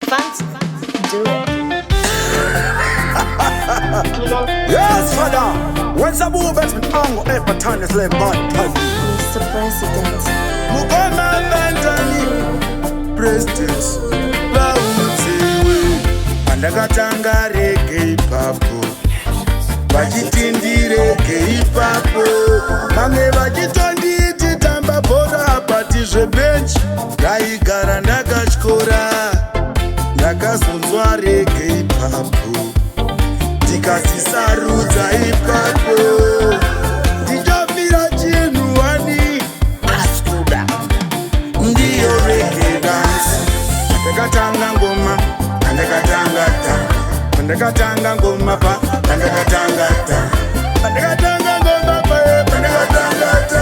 Fancy, do it. Yes, father. When's the movement with Ango Epatanus like bad Mr. President, Mugoma Bantani Prestige Bautiwe Andakatanga rege ipapo Vachitindire rege ipapo Mamwe vachitonditi tamba bhora pati zvebench Ndaigara ndakatyora Ndakazonzwa rege ipapo Ndikatisarudza ipapo Ndichofira chinhu wani Askuda Ndiyo reggae dance Ndakatanga ngoma Ndakatanga ta Ndakatanga ngoma pa Ndakatanga ta Ndakatanga ngoma pa Ndakatanga ta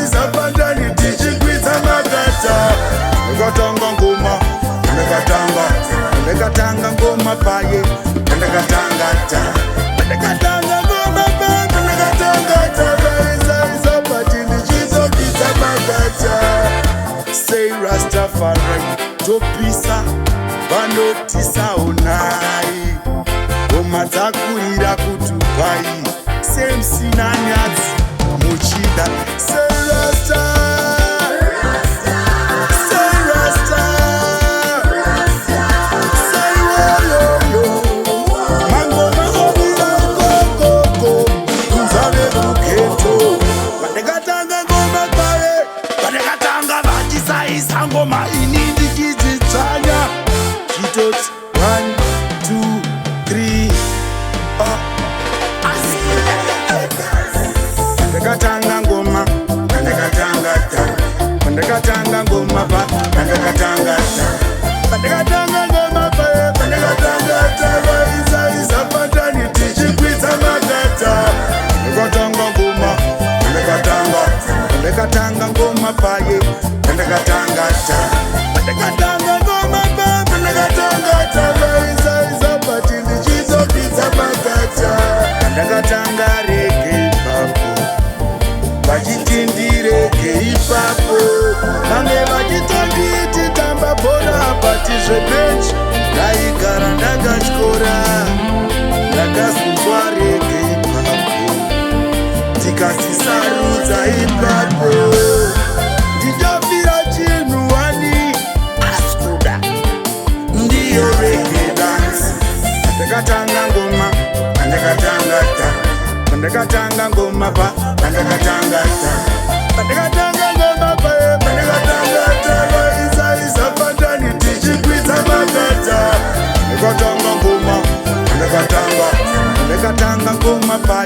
Isa pandani tichikwidza makata Ndakatanga ngoma Ndakatanga ngoma pa Ndakatanga ta Ndakatanga ngoma pa Ndakatanga ta Isa pandani tichikwidza makata Say Rastafari topisa vanotisa onai ngoma dzakurira kudubai semsina nyadzi muchida Say Rasta Say Rasta Say woyoyo mangoma ovira kokoko kunzave kuketo Ndakatanga ngoma kwaye Ndakatanga vachisaisa ngoma ini ndichidzitsvanya chitoti 1 2 3 Ndakatanga ngoma Ndakatanga ta Ndakatanga ngoma pa Ndakatanga ta Ndakatanga ngoma pa Ndakatanga ta Isa pandani tichikwidza makata Ndakatanga ngoma Ndakatanga ngoma pa Ndakatanga ta Ndakatanga ngoma pa Ndakatanga ta Isa pandani tichikwidza makata Ndakatanga rege ipapo Vachitindire rege ipapo Mamwe vachitonditi tamba bhora pati zvebench Ndaigara ndakatyora Ndakazonzwa rege ipapo Ndikatisarudza ipapo Ndichofira chinhu wani Askuda Ndiyo reggae dance Ndakatanga ngoma Ndakatanga ta Ndakatanga ngoma pa Ndakatanga ta Ndakatanga ngoma pa Ndakatanga ta Isa pandani tichikwidza makata Ndakatanga ngoma Ndakatanga ngoma pa